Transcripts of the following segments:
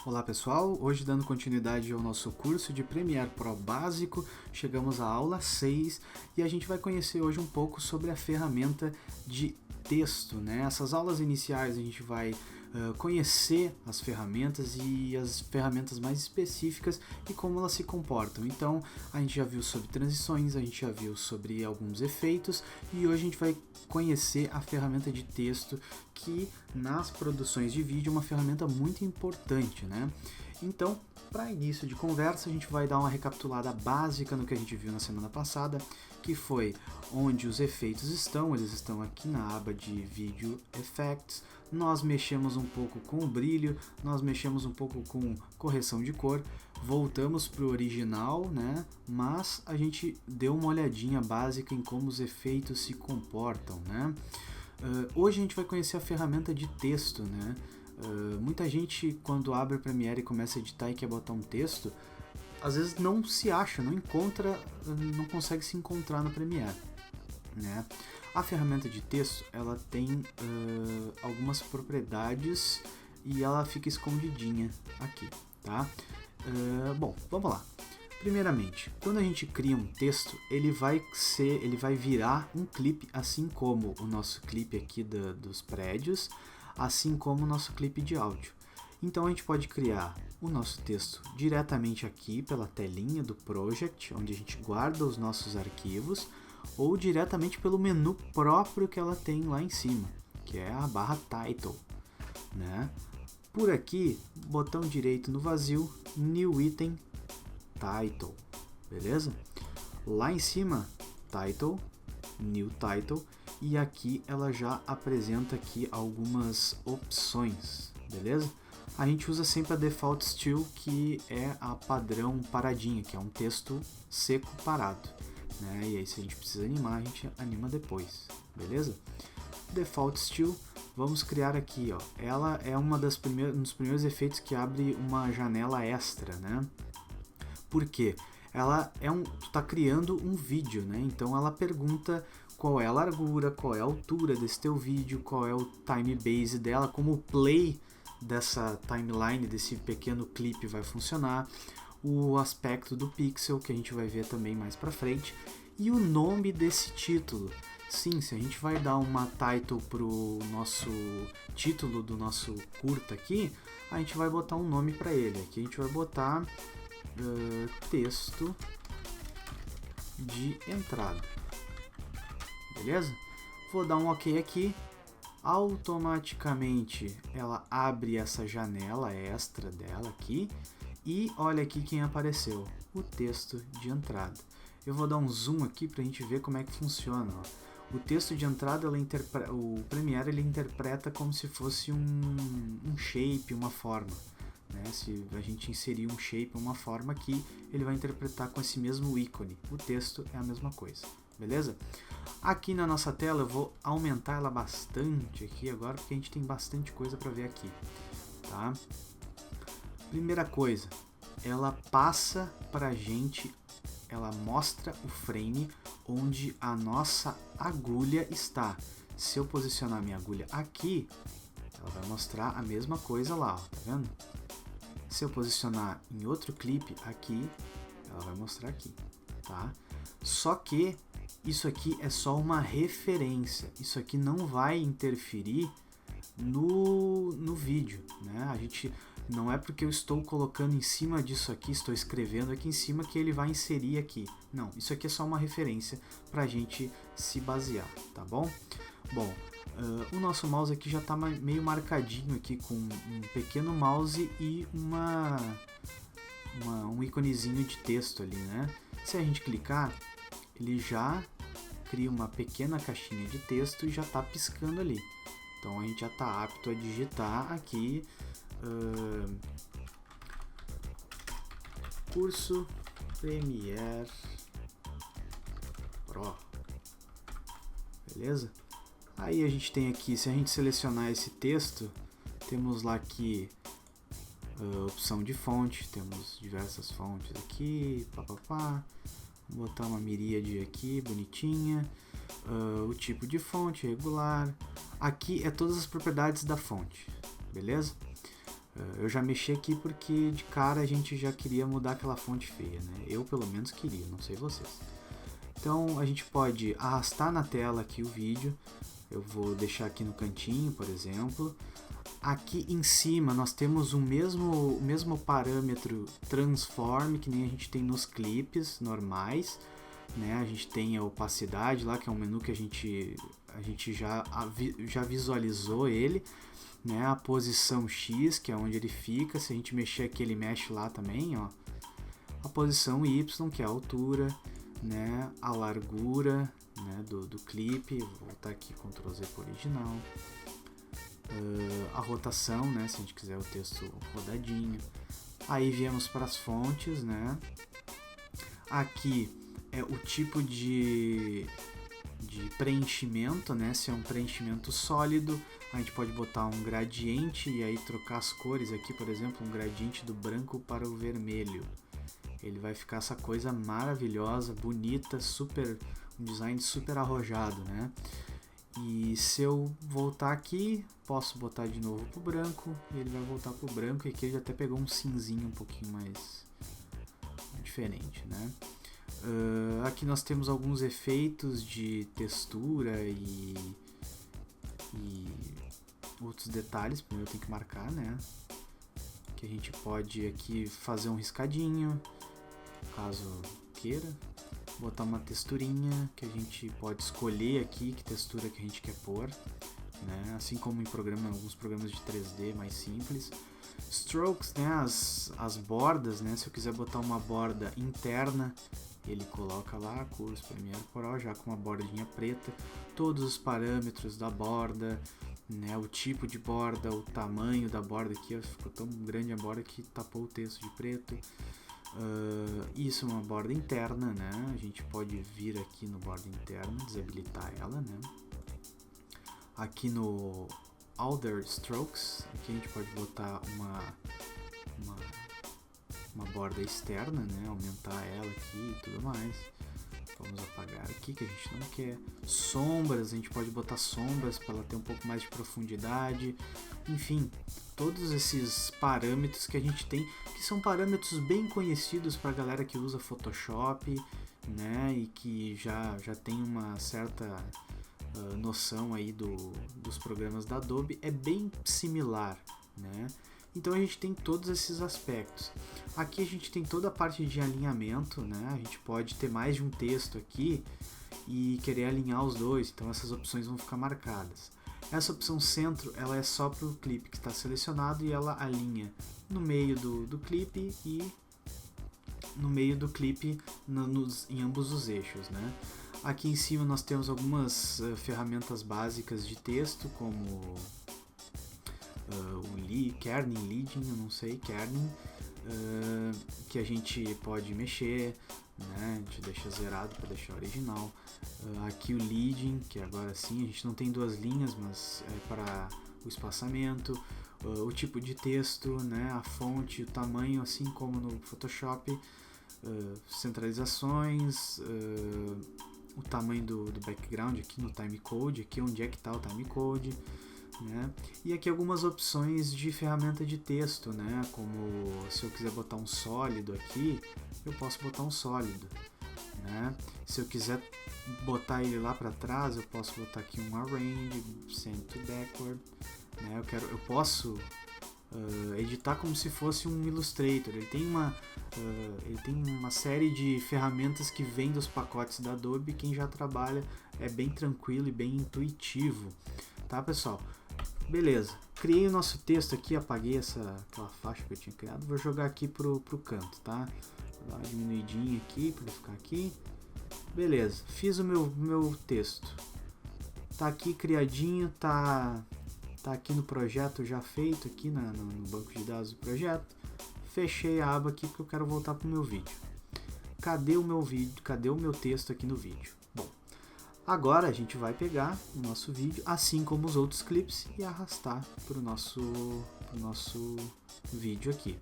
Olá pessoal, hoje dando continuidade ao nosso curso de Premiere Pro básico, chegamos à aula 6 e a gente vai conhecer hoje um pouco sobre a ferramenta de texto, né? Essas aulas iniciais a gente vai conhecer as ferramentas e as ferramentas mais específicas e como elas se comportam. Então a gente já viu sobre transições, a gente já viu sobre alguns efeitos e hoje a gente vai conhecer a ferramenta de texto, que nas produções de vídeo é uma ferramenta muito importante, né? Então, para início de conversa, a gente vai dar uma recapitulada básica no que a gente viu na semana passada, que foi onde os efeitos estão. Eles estão aqui na aba de Video Effects. Nós mexemos um pouco com o brilho, nós mexemos um pouco com correção de cor, voltamos para o original, né? Mas a gente deu uma olhadinha básica em como os efeitos se comportam, né? Hoje a gente vai conhecer a ferramenta de texto, né? Muita gente, quando abre o Premiere e começa a editar e quer botar um texto, às vezes não se acha, não encontra, não consegue se encontrar no Premiere, né? A ferramenta de texto, ela tem algumas propriedades e ela fica escondidinha aqui, tá? Bom, vamos lá. Primeiramente, quando a gente cria um texto, ele vai virar um clipe, assim como o nosso clipe aqui dos prédios, assim como o nosso clipe de áudio. Então a gente pode criar o nosso texto diretamente aqui pela telinha do Project, onde a gente guarda os nossos arquivos, ou diretamente pelo menu próprio que ela tem lá em cima, que é a barra Title, né? Por aqui, botão direito no vazio, New Item, Title, beleza? Lá em cima, Title, New Title, e aqui ela já apresenta aqui algumas opções, beleza? A gente usa sempre a Default Still, que é a padrão paradinha, que é um texto seco parado, né? E aí se a gente precisa animar, a gente anima depois, beleza? Default Still, vamos criar aqui, ó. Ela é um dos primeiros efeitos que abre uma janela extra, né? Por quê? Ela tu tá criando um vídeo, né? Então ela pergunta qual é a largura, qual é a altura desse teu vídeo, qual é o time base dela, como o play dessa timeline, desse pequeno clipe vai funcionar, o aspecto do pixel, que a gente vai ver também mais pra frente, e o nome desse título. Sim, se a gente vai dar uma title pro nosso título do nosso curta aqui, a gente vai botar um nome para ele. Aqui a gente vai botar texto de entrada, beleza? Vou dar um OK aqui. Automaticamente ela abre essa janela extra dela aqui e olha aqui quem apareceu, o texto de entrada. Eu vou dar um zoom aqui para a gente ver como é que funciona, ó. O texto de entrada, o Premiere ele interpreta como se fosse um shape, uma forma, né? Se a gente inserir um shape, uma forma aqui, ele vai interpretar com esse mesmo ícone. O texto é a mesma coisa, beleza? Aqui na nossa tela eu vou aumentar ela bastante aqui agora, porque a gente tem bastante coisa para ver aqui, tá? Primeira coisa, ela passa pra gente, ela mostra o frame onde a nossa agulha está. Se eu posicionar minha agulha aqui, ela vai mostrar a mesma coisa lá, ó, tá vendo? Se eu posicionar em outro clipe aqui, ela vai mostrar aqui, tá? Só que isso aqui é só uma referência, isso aqui não vai interferir no vídeo, né? A gente não é porque eu estou colocando em cima disso aqui, estou escrevendo aqui em cima que ele vai inserir aqui. Não, isso aqui é só uma referência para a gente se basear, tá bom? Bom, o nosso mouse aqui já está meio marcadinho aqui com um pequeno mouse e um íconezinho de texto ali, né? Se a gente clicar, ele já cria uma pequena caixinha de texto e já está piscando ali. Então a gente já está apto a digitar aqui curso Premiere Pro, beleza? Aí a gente tem aqui, se a gente selecionar esse texto, temos lá aqui opção de fonte, temos diversas fontes aqui, papapá. Vou botar uma miríade aqui, bonitinha. O tipo de fonte regular. Aqui é todas as propriedades da fonte, beleza? Eu já mexi aqui porque de cara a gente já queria mudar aquela fonte feia, né? Eu pelo menos queria, não sei vocês. Então a gente pode arrastar na tela aqui o vídeo. Eu vou deixar aqui no cantinho, por exemplo. Aqui em cima nós temos o mesmo parâmetro transform que nem a gente tem nos clipes normais, né? A gente tem a opacidade lá, que é um menu que a gente já visualizou ele, né? A posição X, que é onde ele fica. Se a gente mexer aqui, ele mexe lá também, ó. A posição Y, que é a altura, né? A largura, né? do clipe. Vou voltar aqui, Ctrl Z para o original. A rotação, né? Se a gente quiser o texto rodadinho. Aí viemos para as fontes, né? Aqui é o tipo de preenchimento, né? Se é um preenchimento sólido, a gente pode botar um gradiente e aí trocar as cores aqui, por exemplo, um gradiente do branco para o vermelho. Ele vai ficar essa coisa maravilhosa, bonita, um design super arrojado, né? E se eu voltar aqui, posso botar de novo pro branco, e ele vai voltar pro branco, e aqui ele até pegou um cinzinho um pouquinho mais diferente, né? Aqui nós temos alguns efeitos de textura e outros detalhes, primeiro eu tenho que marcar, né? Que a gente pode aqui fazer um riscadinho, caso queira. Botar uma texturinha que a gente pode escolher aqui que textura que a gente quer pôr, né? Assim como em alguns programas de 3D mais simples. Strokes, né? As bordas, né? Se eu quiser botar uma borda interna, ele coloca lá, Curves Premiere Pro, já com uma bordinha preta, todos os parâmetros da borda, né? O tipo de borda, o tamanho da borda aqui, ó, ficou tão grande a borda que tapou o texto de preto. Isso é uma borda interna, né? A gente pode vir aqui no borda interna, desabilitar ela, né? Aqui no Other Strokes, aqui a gente pode botar uma borda externa, né? Aumentar ela aqui e tudo mais. Vamos apagar aqui que a gente não quer. Sombras, a gente pode botar sombras para ela ter um pouco mais de profundidade. Enfim, todos esses parâmetros que a gente tem, que são parâmetros bem conhecidos para a galera que usa Photoshop, né? E que já tem uma certa noção aí dos programas da Adobe. É bem similar, né? Então a gente tem todos esses aspectos. Aqui a gente tem toda a parte de alinhamento, né? A gente pode ter mais de um texto aqui e querer alinhar os dois, então essas opções vão ficar marcadas. Essa opção centro, ela é só para o clipe que está selecionado e ela alinha no meio do clipe e no meio do clipe em ambos os eixos, né? Aqui em cima nós temos algumas ferramentas básicas de texto, como o kerning, leading, eu não sei, kerning, que a gente pode mexer, né? A gente deixa zerado para deixar original. Aqui o leading, que agora sim, a gente não tem duas linhas, mas é para o espaçamento, o tipo de texto, né? A fonte, o tamanho, assim como no Photoshop, centralizações, o tamanho do background aqui no timecode, aqui onde é que está o timecode, né? E aqui algumas opções de ferramenta de texto, né? Como se eu quiser botar um sólido aqui, eu posso botar um sólido, né? Se eu quiser botar ele lá para trás, eu posso botar aqui um arrange, send to backward, né? Eu posso editar como se fosse um Illustrator. Ele tem uma série de ferramentas que vem dos pacotes da Adobe. Quem já trabalha é bem tranquilo e bem intuitivo, tá, pessoal? Beleza, criei o nosso texto aqui, apaguei aquela faixa que eu tinha criado, vou jogar aqui pro canto, tá? Vou dar uma diminuidinha aqui para ele ficar aqui. Beleza, fiz o meu texto. Tá aqui criadinho, tá aqui no projeto já feito, aqui no banco de dados do projeto. Fechei a aba aqui porque eu quero voltar pro meu vídeo. Cadê o meu vídeo? Cadê o meu texto aqui no vídeo? Bom, agora a gente vai pegar o nosso vídeo, assim como os outros clipes, e arrastar para o nosso vídeo aqui.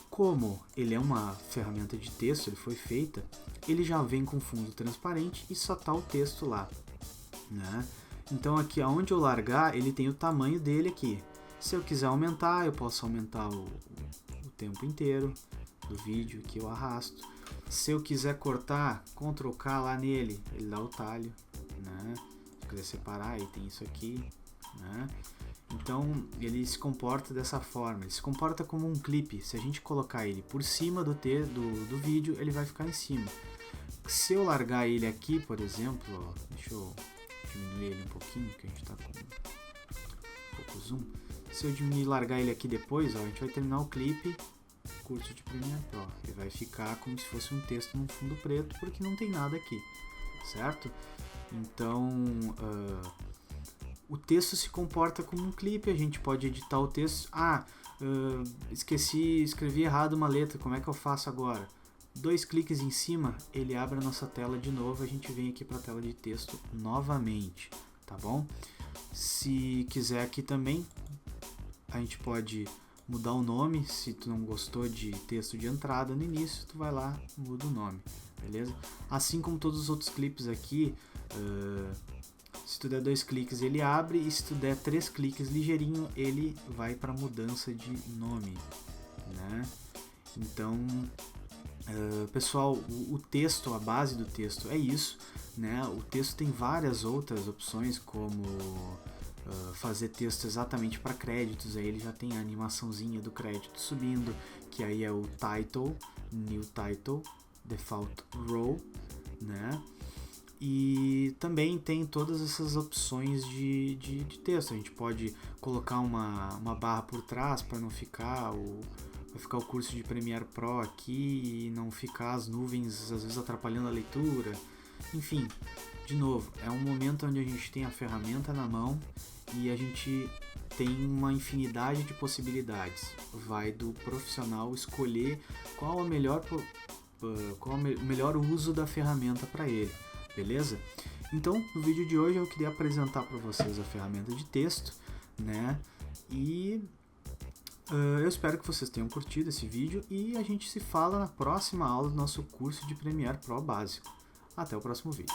Como ele é uma ferramenta de texto, ele foi feita, ele já vem com fundo transparente e só está o texto lá, né? Então aqui aonde eu largar, ele tem o tamanho dele aqui. Se eu quiser aumentar, eu posso aumentar o tempo inteiro do vídeo, que eu arrasto. Se eu quiser cortar, Ctrl K lá nele, ele dá o talho, né? Se eu quiser separar, aí tem isso aqui, né? Então ele se comporta dessa forma, ele se comporta como um clipe. Se a gente colocar ele por cima do vídeo, ele vai ficar em cima. Se eu largar ele aqui, por exemplo, ó, deixa eu diminuir ele um pouquinho, que a gente está com um pouco zoom. Se eu diminuir e largar ele aqui depois, ó, a gente vai terminar o clipe, curso de Premiere Pro. Ele vai ficar como se fosse um texto num fundo preto, porque não tem nada aqui, certo? Então, o texto se comporta como um clipe, a gente pode editar o texto. Escrevi errado uma letra, como é que eu faço agora? 2 cliques em cima, ele abre a nossa tela de novo, a gente vem aqui para a tela de texto novamente, tá bom? Se quiser aqui também, a gente pode mudar o nome. Se tu não gostou de texto de entrada no início, tu vai lá, muda o nome, beleza? Assim como todos os outros clipes aqui, se tu der 2 cliques ele abre, e se tu der 3 cliques ligeirinho, ele vai para mudança de nome, né? Então, pessoal, o texto, a base do texto é isso, né? O texto tem várias outras opções, como fazer texto exatamente para créditos. Aí ele já tem a animaçãozinha do crédito subindo, que aí é o title, new title, default row, né? E também tem todas essas opções de texto. A gente pode colocar uma barra por trás para não ficar vai ficar o curso de Premiere Pro aqui e não ficar as nuvens às vezes atrapalhando a leitura. Enfim, de novo, é um momento onde a gente tem a ferramenta na mão e a gente tem uma infinidade de possibilidades. Vai do profissional escolher qual o melhor uso da ferramenta para ele, beleza? Então, no vídeo de hoje eu queria apresentar para vocês a ferramenta de texto, né? E eu espero que vocês tenham curtido esse vídeo e a gente se fala na próxima aula do nosso curso de Premiere Pro básico. Até o próximo vídeo.